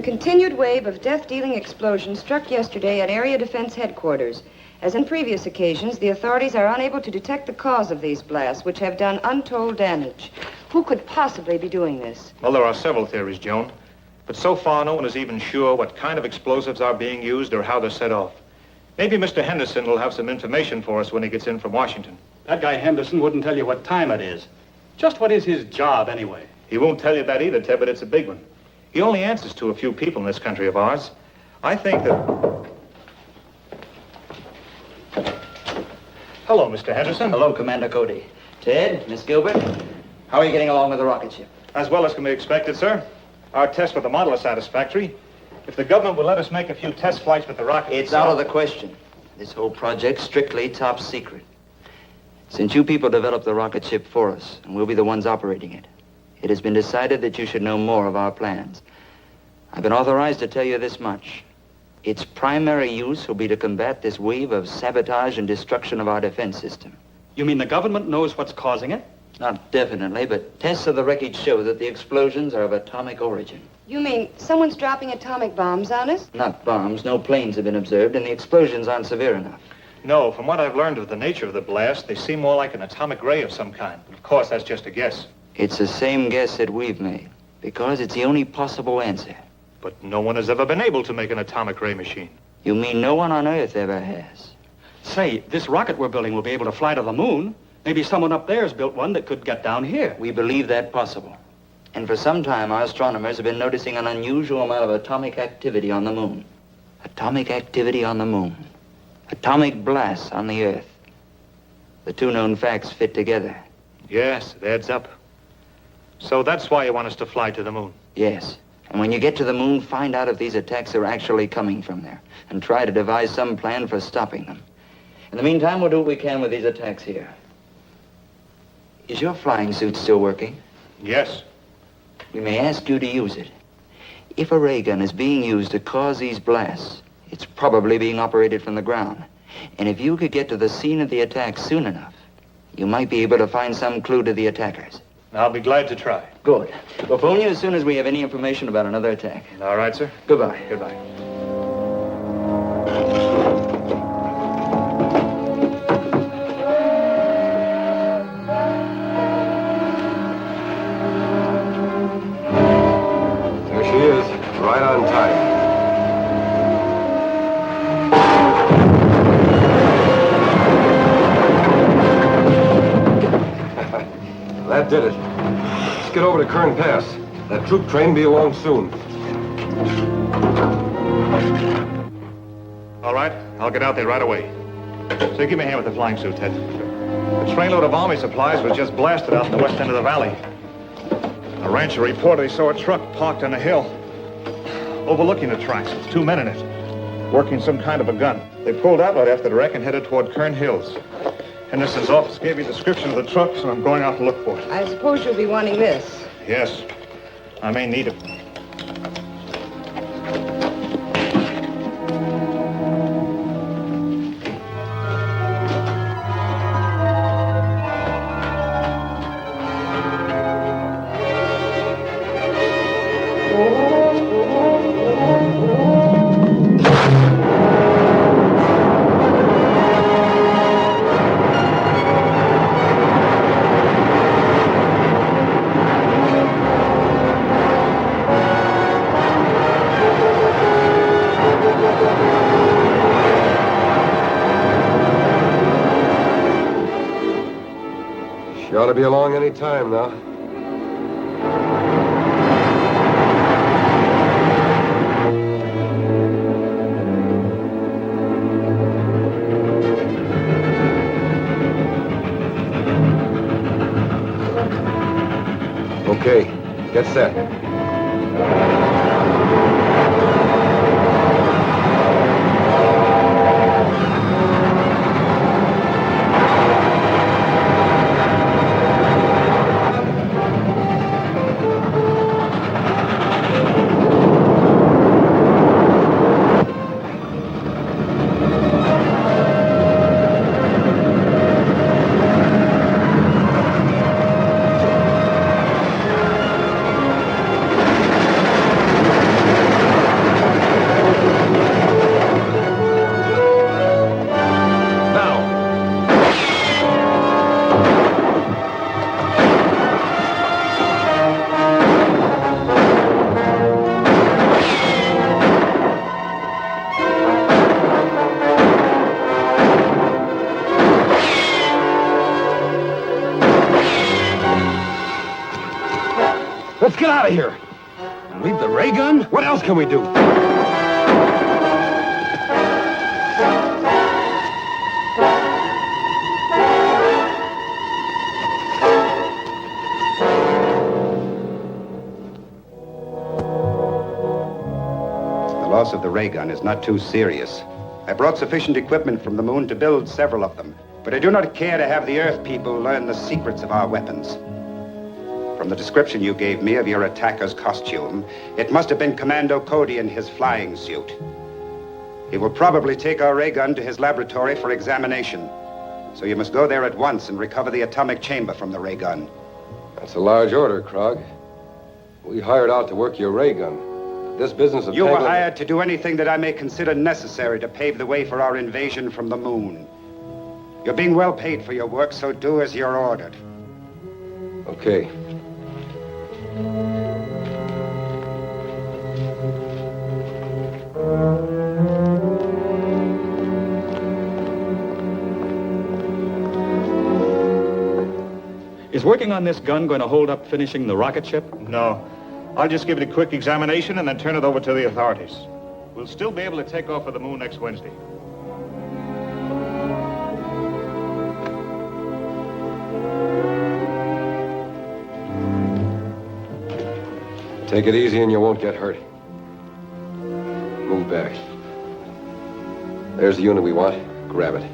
continued wave of death-dealing explosions struck yesterday at Area Defense Headquarters. As in previous occasions, the authorities are unable to detect the cause of these blasts, which have done untold damage. Who could possibly be doing this? Well, there are several theories, Joan. But so far, no one is even sure what kind of explosives are being used or how they're set off. Maybe Mr. Henderson will have some information for us when he gets in from Washington. That guy Henderson wouldn't tell you what time it is. Just what is his job, anyway? He won't tell you that either, Ted, but it's a big one. He only answers to a few people in this country of ours. I think that... Hello, Mr. Henderson. Hello, Commander Cody. Ted, Miss Gilbert, how are you getting along with the rocket ship? As well as can be expected, sir. Our tests with the model are satisfactory. If the government will let us make a few test flights with the rocket... It's out of the question. This whole project's strictly top secret. Since you people developed the rocket ship for us, and we'll be the ones operating it, it has been decided that you should know more of our plans. I've been authorized to tell you this much. Its primary use will be to combat this wave of sabotage and destruction of our defense system. You mean the government knows what's causing it? Not definitely, but tests of the wreckage show that the explosions are of atomic origin. You mean someone's dropping atomic bombs on us? Not bombs. No planes have been observed, and the explosions aren't severe enough. No, from what I've learned of the nature of the blast, they seem more like an atomic ray of some kind. Of course, that's just a guess. It's the same guess that we've made, because it's the only possible answer. But no one has ever been able to make an atomic ray machine. You mean no one on Earth ever has? Say, this rocket we're building will be able to fly to the moon. Maybe someone up there's built one that could get down here. We believe that possible. And for some time, our astronomers have been noticing an unusual amount of atomic activity on the moon. Atomic activity on the moon. Atomic blasts on the Earth. The two known facts fit together. Yes, it adds up. So that's why you want us to fly to the moon? Yes. And when you get to the moon, find out if these attacks are actually coming from there, and try to devise some plan for stopping them. In the meantime, we'll do what we can with these attacks here. Is your flying suit still working? Yes. We may ask you to use it. If a ray gun is being used to cause these blasts, it's probably being operated from the ground. And if you could get to the scene of the attack soon enough, you might be able to find some clue to the attackers. I'll be glad to try. Good. We'll phone you as soon as we have any information about another attack. All right, sir. Goodbye. Goodbye. There she is, right on time. That did it. Let's get over to Kern Pass. That troop train will be along soon. All right, I'll get out there right away. So give me a hand with the flying suit, Ted. A trainload of army supplies was just blasted out in the west end of the valley. A rancher reported he saw a truck parked on a hill overlooking the tracks with two men in it, working some kind of a gun. They pulled out right after the wreck and headed toward Kern Hills. Henderson's office gave me a description of the truck, so I'm going out to look for it. I suppose you'll be wanting this. Yes, I may need it. She ought to be along any time now. Okay, get set. Let's get out of here. And leave the ray gun? What else can we do? The loss of the ray gun is not too serious. I brought sufficient equipment from the moon to build several of them, but I do not care to have the Earth people learn the secrets of our weapons. From the description you gave me of your attacker's costume, it must have been Commando Cody in his flying suit. He will probably take our ray gun to his laboratory for examination. So you must go there at once and recover the atomic chamber from the ray gun. That's a large order, Krog. We hired out to work your ray gun. This business of You were tangling- hired to do anything that I may consider necessary to pave the way for our invasion from the moon. You're being well paid for your work, so do as you're ordered. Okay. Is working on this gun going to hold up finishing the rocket ship? No. I'll just give it a quick examination and then turn it over to the authorities. We'll still be able to take off for the moon next Wednesday. Take it easy and you won't get hurt. Move back. There's the unit we want. Grab it.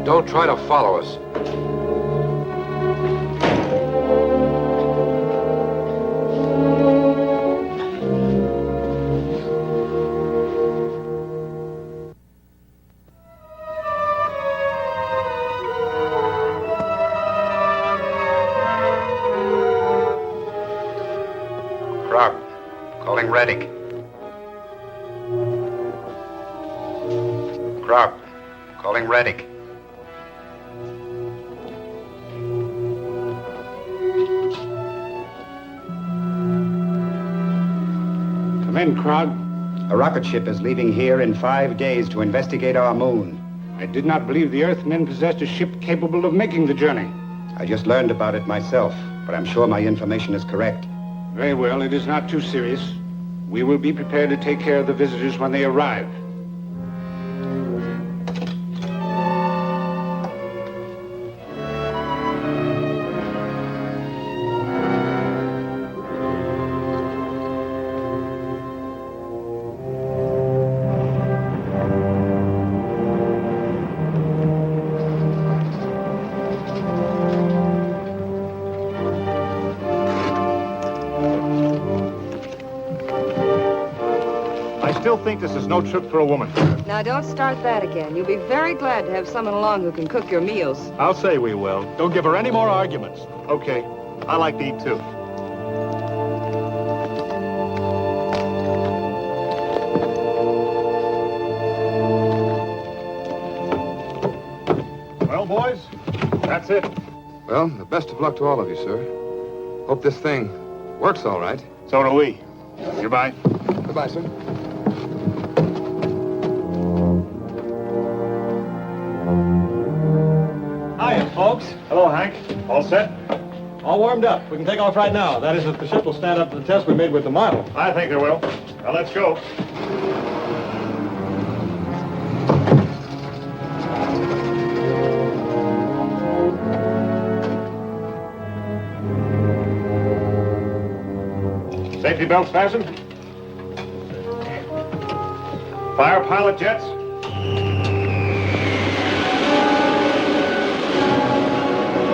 Don't try to follow us. Krog, calling Reddick. Krog, calling Reddick. Come in, Krog. A rocket ship is leaving here in 5 days to investigate our moon. I did not believe the Earthmen possessed a ship capable of making the journey. I just learned about it myself, but I'm sure my information is correct. Very well, it is not too serious. We will be prepared to take care of the visitors when they arrive. I still think this is no trip for a woman. Now, don't start that again. You'll be very glad to have someone along who can cook your meals. I'll say we will. Don't give her any more arguments. Okay. I like to eat, too. Well, boys, that's it. Well, the best of luck to all of you, sir. Hope this thing works all right. So do we. Goodbye. Goodbye, sir. Hiya, folks. Hello, Hank. All set? All warmed up. We can take off right now. That is, if the ship will stand up to the test we made with the model. I think it will. Now, let's go. belts fastened? Fire pilot jets?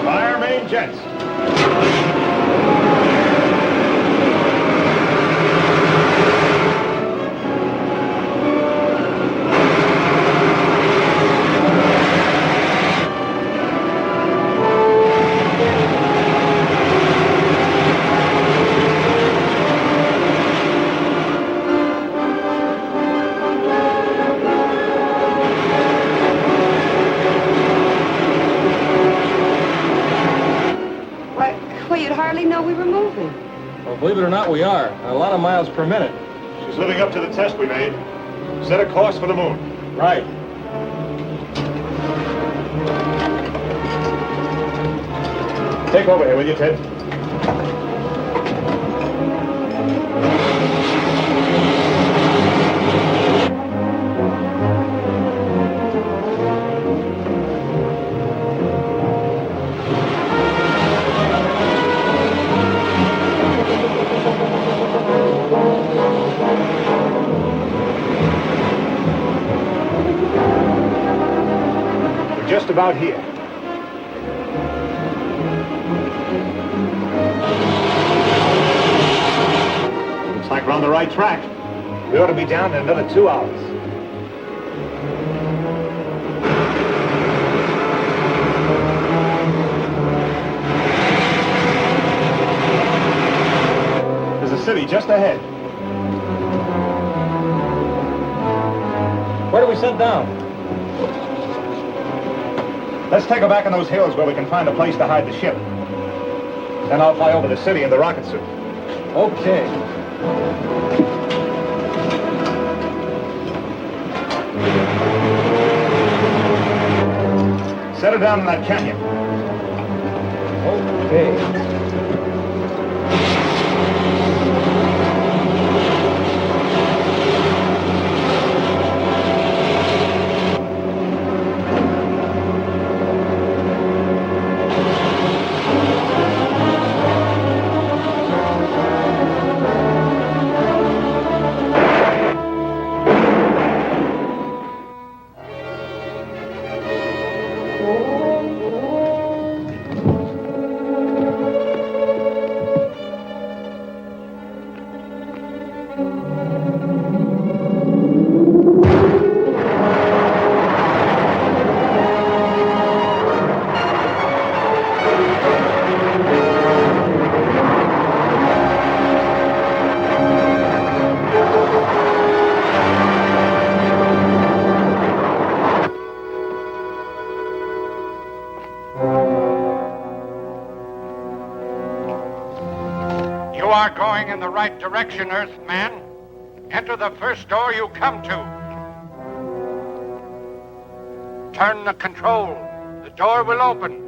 Fire main jets. Well, you'd hardly know we were moving. Well, believe it or not, we are. A lot of miles per minute. She's living up to the test we made. Set a course for the moon. Right. Take over here, will you, Ted? We're just about here. Looks like we're on the right track. We ought to be down in another 2 hours. There's a city just ahead. Where do we set down? Let's take her back in those hills where we can find a place to hide the ship. Then I'll fly over the city in the rocket suit. Okay. Set her down in that canyon. Okay. You are going in the right direction, Earthman. Enter the first door you come to. Turn the control. The door will open.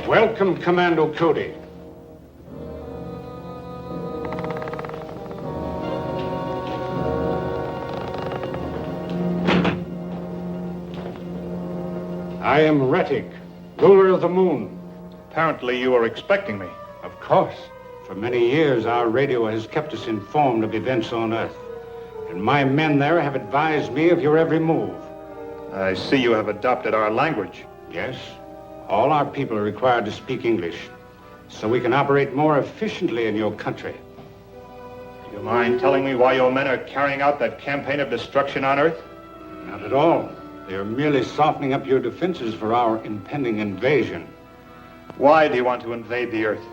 Welcome, Commando Cody. I am Retic, ruler of the moon. Apparently you were expecting me. Of course. For many years, our radio has kept us informed of events on Earth. And my men there have advised me of your every move. I see you have adopted our language. Yes, all our people are required to speak English, so we can operate more efficiently in your country. Do you mind telling me why your men are carrying out that campaign of destruction on Earth? Not at all. They are merely softening up your defenses for our impending invasion. Why do you want to invade the Earth?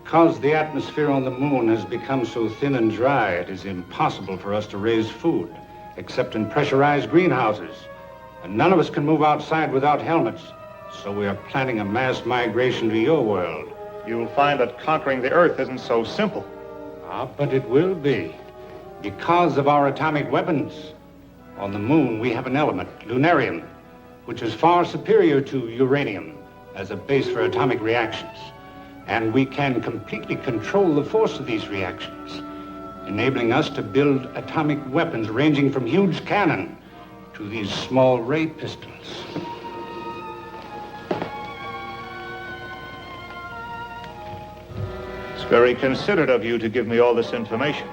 Because the atmosphere on the moon has become so thin and dry, it is impossible for us to raise food, except in pressurized greenhouses. And none of us can move outside without helmets. So we are planning a mass migration to your world. You'll find that conquering the Earth isn't so simple. But it will be. Because of our atomic weapons. On the moon, we have an element, lunarium, which is far superior to uranium as a base for atomic reactions. And we can completely control the force of these reactions, enabling us to build atomic weapons ranging from huge cannon to these small ray pistols. It's very considerate of you to give me all this information.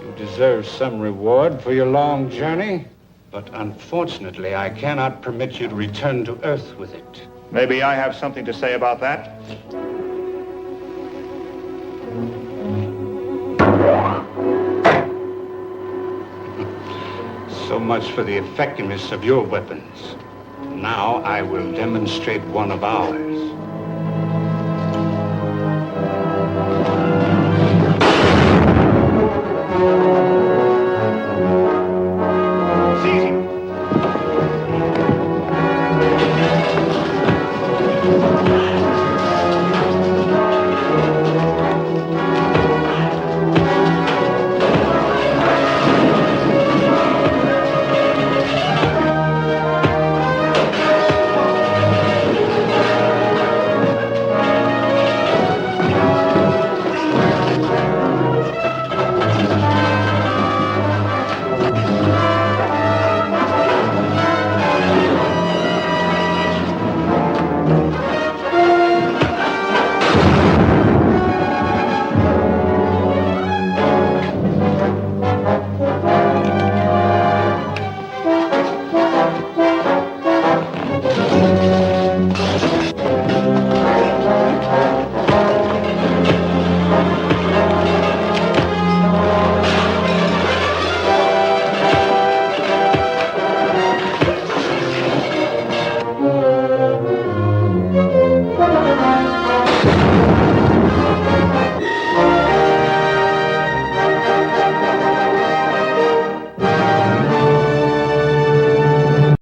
You deserve some reward for your long journey, but unfortunately, I cannot permit you to return to Earth with it. Maybe I have something to say about that. So much for the effectiveness of your weapons. Now I will demonstrate one of ours.